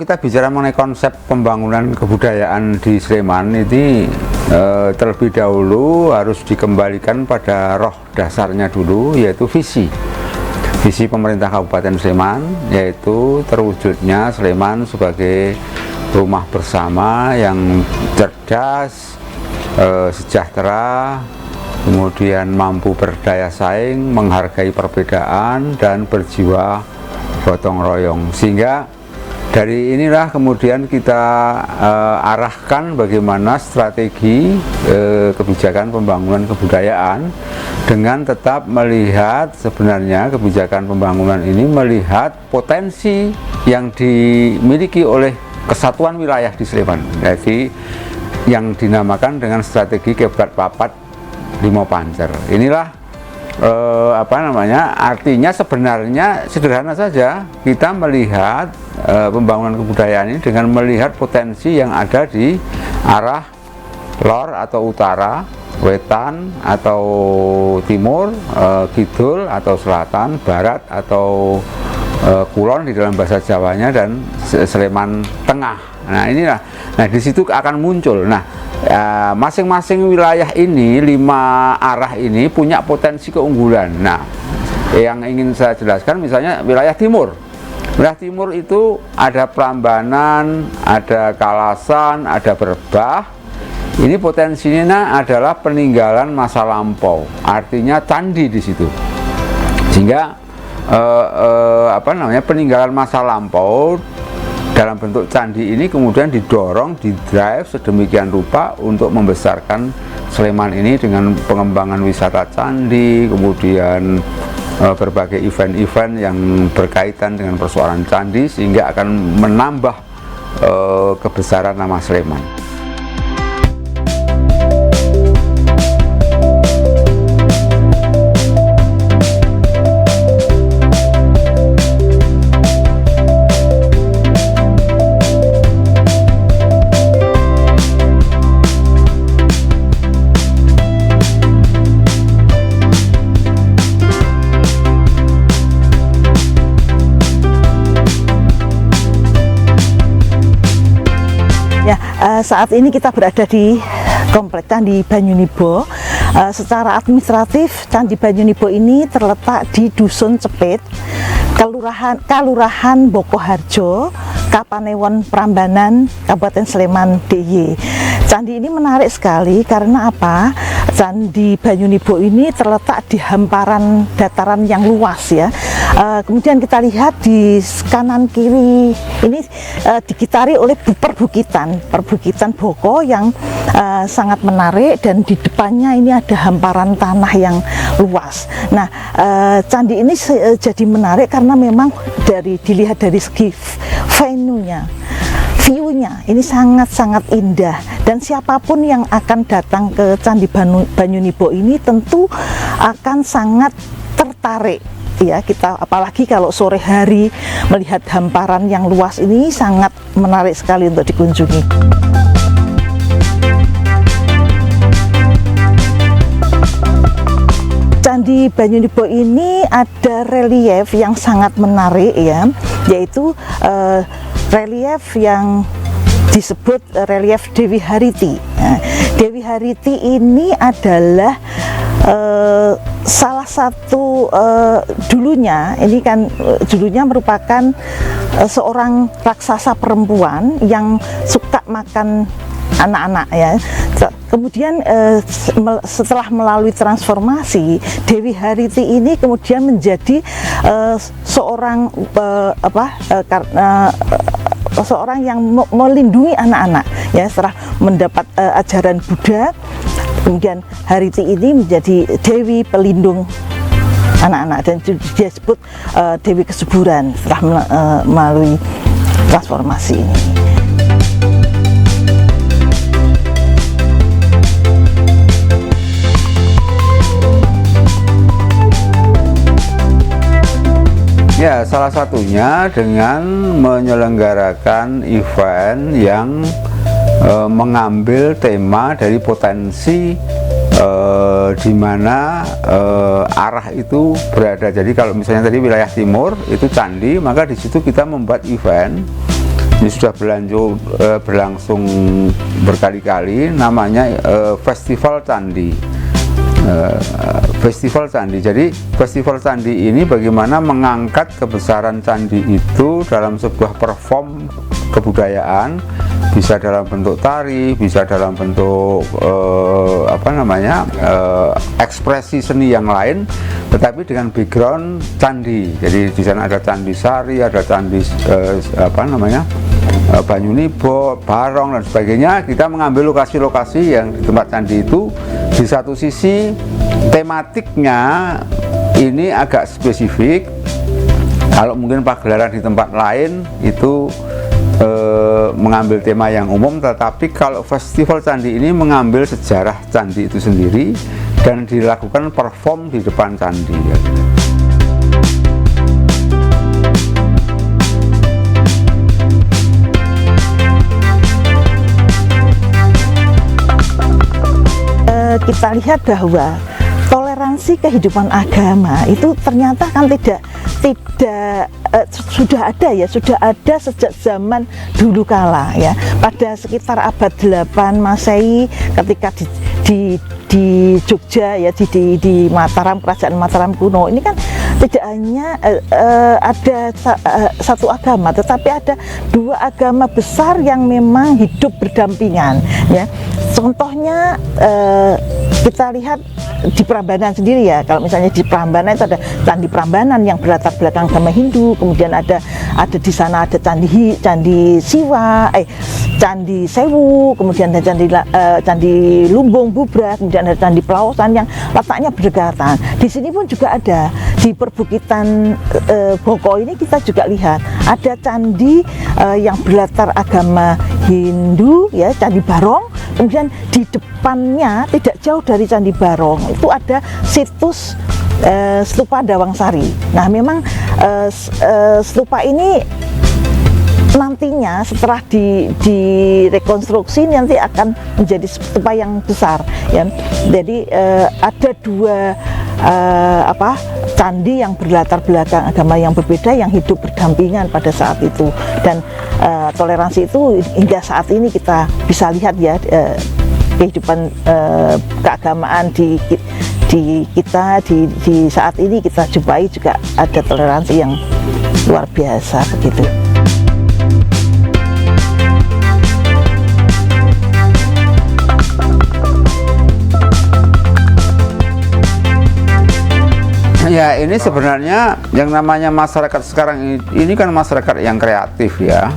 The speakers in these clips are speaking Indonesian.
kita bicara mengenai konsep pembangunan kebudayaan di Sleman ini terlebih dahulu harus dikembalikan pada roh dasarnya dulu, yaitu visi pemerintah Kabupaten Sleman, yaitu terwujudnya Sleman sebagai rumah bersama yang cerdas, sejahtera, kemudian mampu berdaya saing, menghargai perbedaan, dan berjiwa gotong royong. Sehingga dari inilah kemudian kita arahkan bagaimana strategi kebijakan pembangunan kebudayaan, dengan tetap melihat sebenarnya kebijakan pembangunan ini melihat potensi yang dimiliki oleh kesatuan wilayah di Sleman, jadi yang dinamakan dengan strategi Kebrat Papat Limo Pancer. Inilah artinya sebenarnya sederhana saja, kita melihat pembangunan kebudayaan ini dengan melihat potensi yang ada di arah lor atau utara, wetan atau timur, kidul atau selatan, barat atau kulon di dalam bahasa Jawanya, dan Sleman Tengah. Nah inilah, di situ akan muncul. Masing-masing wilayah ini, 5 arah ini punya potensi keunggulan. Nah, yang ingin saya jelaskan misalnya wilayah timur. Wilayah timur itu ada Prambanan, ada Kalasan, ada Berbah. Ini potensinya adalah peninggalan masa lampau, artinya candi di situ. Sehingga peninggalan masa lampau dalam bentuk candi ini kemudian didorong, didrive sedemikian rupa untuk membesarkan Sleman ini dengan pengembangan wisata candi, kemudian berbagai event-event yang berkaitan dengan persoalan candi, sehingga akan menambah kebesaran nama Sleman. Saat ini kita berada di Komplek Candi Banyunibo. Secara administratif, Candi Banyunibo ini terletak di Dusun Cepit, Kalurahan Bokoharjo, Kapanewon Prambanan, Kabupaten Sleman DIY. Candi ini menarik sekali karena apa? Candi Banyunibo ini terletak di hamparan dataran yang luas ya. Kemudian kita lihat di kanan kiri ini dikitari oleh perbukitan Boko yang sangat menarik, dan di depannya ini ada hamparan tanah yang luas. Nah, candi ini jadi menarik karena memang dilihat dari segi view-nya ini sangat-sangat indah, dan siapapun yang akan datang ke Candi Banyunibo ini tentu akan sangat tertarik. Ya, kita apalagi kalau sore hari melihat hamparan yang luas ini sangat menarik sekali untuk dikunjungi. Candi Banyunibo ini ada relief yang sangat menarik ya, yaitu relief yang disebut relief Dewi Hariti. Nah, Dewi Hariti ini adalah salah satu dulunya merupakan seorang raksasa perempuan yang suka makan anak-anak ya. Kemudian setelah melalui transformasi, Dewi Hariti ini kemudian menjadi seorang yang melindungi anak-anak ya. Setelah mendapat ajaran Buddha, kemudian Hariti ini menjadi Dewi pelindung anak-anak, dan dia disebut Dewi Kesuburan setelah melalui transformasi ini. Ya, salah satunya dengan menyelenggarakan event yang mengambil tema dari potensi di mana arah itu berada. Jadi kalau misalnya tadi wilayah timur itu candi, maka di situ kita membuat event ini sudah berlangsung berkali-kali, namanya Festival Candi. Festival Candi. Jadi Festival Candi ini bagaimana mengangkat kebesaran candi itu dalam sebuah perform kebudayaan, bisa dalam bentuk tari, bisa dalam bentuk ekspresi seni yang lain, tetapi dengan background candi. Jadi di sana ada Candi Sari, ada Candi Banyunibo, Barong dan sebagainya. Kita mengambil lokasi-lokasi yang di tempat candi itu. Di satu sisi tematiknya ini agak spesifik. Kalau mungkin pagelaran di tempat lain itu mengambil tema yang umum, tetapi kalau Festival Candi ini mengambil sejarah candi itu sendiri dan dilakukan perform di depan candi. Kita lihat bahwa toleransi kehidupan agama itu ternyata kan sudah ada sejak zaman dulu kala ya, pada sekitar abad 8 Masehi ketika di Jogja ya, di Mataram, kerajaan Mataram kuno ini kan tidak hanya ada satu agama, tetapi ada dua agama besar yang memang hidup berdampingan ya. Contohnya kita lihat di Prambanan sendiri ya. Kalau misalnya di Prambanan itu ada Candi Prambanan yang berlatar belakang agama Hindu, kemudian ada di sana ada Candi Siwa, Candi Sewu, kemudian ada Candi Lumbung Bubra, kemudian ada Candi Pelawasan yang letaknya berdekatan. Di sini pun juga ada di perbukitan Boko ini, kita juga lihat ada candi yang berlatar agama Hindu ya, Candi Barong. Kemudian di depannya tidak jauh dari Candi Barong itu ada situs stupa Dawang Sari. Nah, memang stupa ini nantinya setelah direkonstruksi nanti akan menjadi stupa yang besar ya. Jadi ada dua candi yang berlatar belakang agama yang berbeda yang hidup berdampingan pada saat itu, dan toleransi itu hingga saat ini kita bisa lihat ya, kehidupan keagamaan di saat ini kita jumpai juga ada toleransi yang luar biasa begitu. Ya, ini sebenarnya yang namanya masyarakat sekarang ini kan masyarakat yang kreatif ya.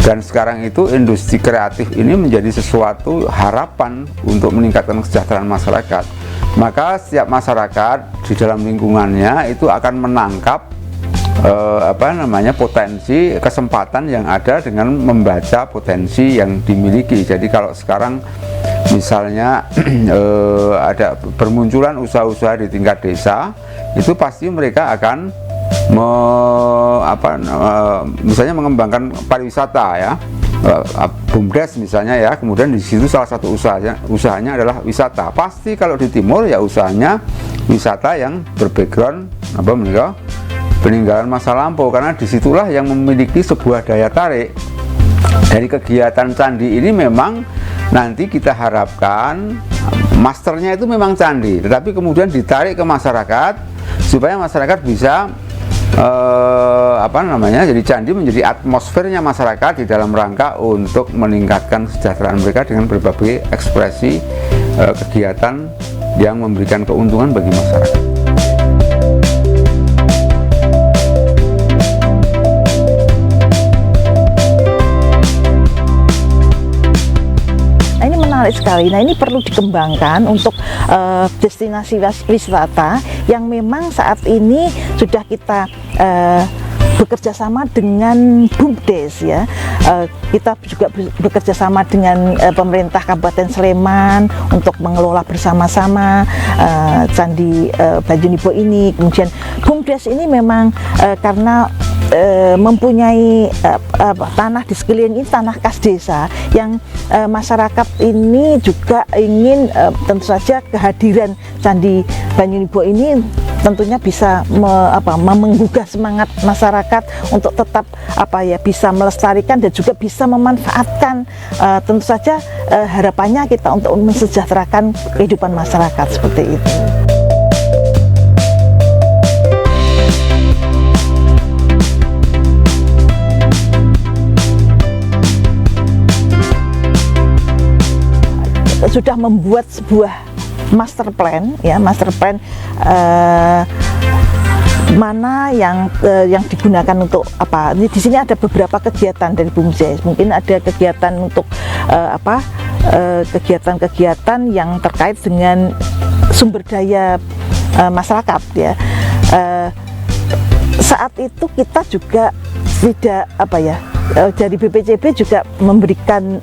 Dan sekarang itu industri kreatif ini menjadi sesuatu harapan untuk meningkatkan kesejahteraan masyarakat. Maka setiap masyarakat di dalam lingkungannya itu akan menangkap potensi, kesempatan yang ada dengan membaca potensi yang dimiliki. Jadi kalau sekarang misalnya ada bermunculan usaha-usaha di tingkat desa, itu pasti mereka akan misalnya mengembangkan pariwisata ya, BUMDes misalnya ya, kemudian di situ salah satu usahanya adalah wisata. Pasti kalau di timur ya usahanya wisata yang berbackground peninggalan masa lampau, karena disitulah yang memiliki sebuah daya tarik. Dari kegiatan candi ini memang nanti kita harapkan masternya itu memang candi, tetapi kemudian ditarik ke masyarakat supaya masyarakat bisa jadi candi menjadi atmosfernya masyarakat di dalam rangka untuk meningkatkan kesejahteraan mereka dengan berbagai ekspresi kegiatan yang memberikan keuntungan bagi masyarakat. Menarik sekali. Nah, ini perlu dikembangkan untuk destinasi wisata yang memang saat ini sudah kita bekerja sama dengan BUMDes ya. Kita juga bekerja sama dengan pemerintah Kabupaten Sleman untuk mengelola bersama-sama Candi Banyunibo ini. Kemudian BUMDes ini memang karena mempunyai tanah di sekeliling ini, tanah kas desa yang masyarakat ini juga ingin tentu saja kehadiran Candi Banyunibo ini tentunya bisa menggugah semangat masyarakat untuk tetap bisa melestarikan dan juga bisa memanfaatkan. Tentu saja harapannya kita untuk mensejahterakan kehidupan masyarakat seperti itu. Sudah membuat sebuah master plan mana yang digunakan untuk apa. Di sini ada beberapa kegiatan dari BUMDes, mungkin ada kegiatan untuk kegiatan-kegiatan yang terkait dengan sumber daya masyarakat ya. Saat itu kita juga tidak dari BPCB juga memberikan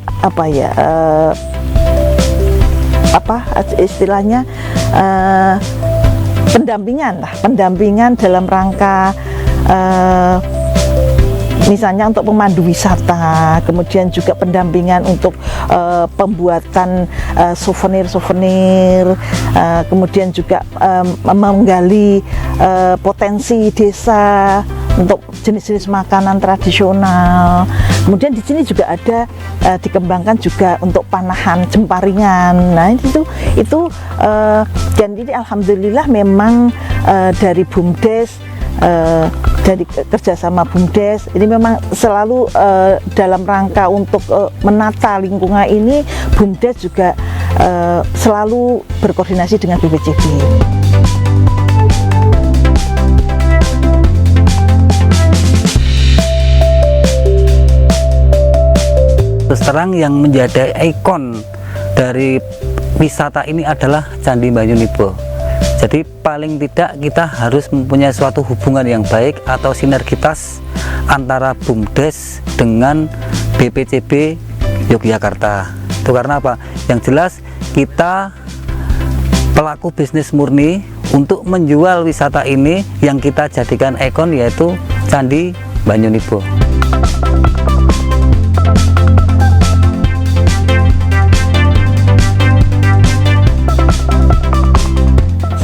istilahnya pendampingan dalam rangka misalnya untuk pemandu wisata, kemudian juga pendampingan untuk pembuatan souvenir, kemudian juga menggali potensi desa untuk jenis-jenis makanan tradisional. Kemudian di sini juga ada dikembangkan juga untuk panahan jemparingan. Nah itu dan ini alhamdulillah memang dari BUMDes, dari kerjasama BUMDes ini memang selalu dalam rangka untuk menata lingkungan ini. BUMDes juga selalu berkoordinasi dengan BPCB. Terus terang yang menjadi ikon dari wisata ini adalah Candi Banyunibo. Jadi paling tidak kita harus mempunyai suatu hubungan yang baik atau sinergitas antara BUMDes dengan BPCB Yogyakarta. Itu karena apa? Yang jelas kita pelaku bisnis murni untuk menjual wisata ini yang kita jadikan ikon, yaitu Candi Banyunibo.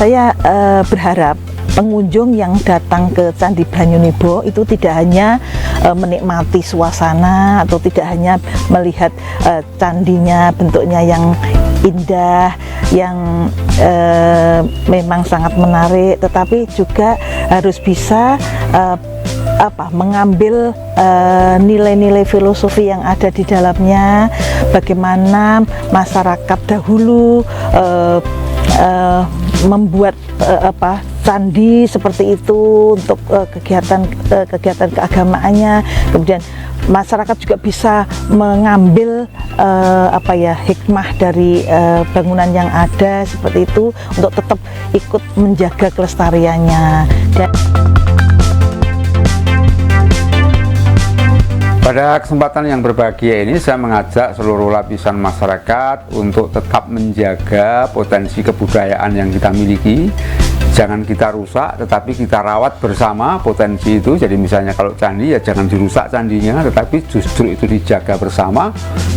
Saya berharap pengunjung yang datang ke Candi Banyunibo itu tidak hanya menikmati suasana atau tidak hanya melihat candinya, bentuknya yang indah, yang memang sangat menarik, tetapi juga harus bisa mengambil nilai-nilai filosofi yang ada di dalamnya, bagaimana masyarakat dahulu membuat candi seperti itu untuk kegiatan keagamaannya. Kemudian masyarakat juga bisa mengambil hikmah dari bangunan yang ada seperti itu untuk tetap ikut menjaga kelestariannya. Pada kesempatan yang berbahagia ini, saya mengajak seluruh lapisan masyarakat untuk tetap menjaga potensi kebudayaan yang kita miliki. Jangan kita rusak, tetapi kita rawat bersama potensi itu. Jadi misalnya kalau candi, ya jangan dirusak candinya, tetapi justru itu dijaga bersama,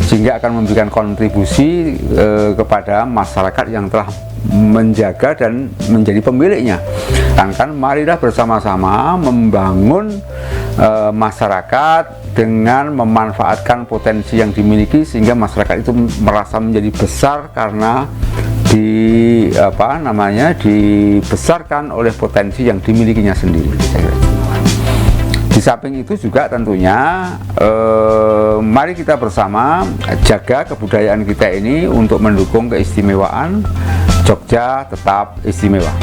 sehingga akan memberikan kontribusi kepada masyarakat yang telah menjaga dan menjadi pemiliknya. Kan marilah bersama-sama membangun masyarakat dengan memanfaatkan potensi yang dimiliki, sehingga masyarakat itu merasa menjadi besar karena dibesarkan oleh potensi yang dimilikinya sendiri. Di samping itu juga tentunya mari kita bersama jaga kebudayaan kita ini untuk mendukung keistimewaan Jogja tetap istimewa.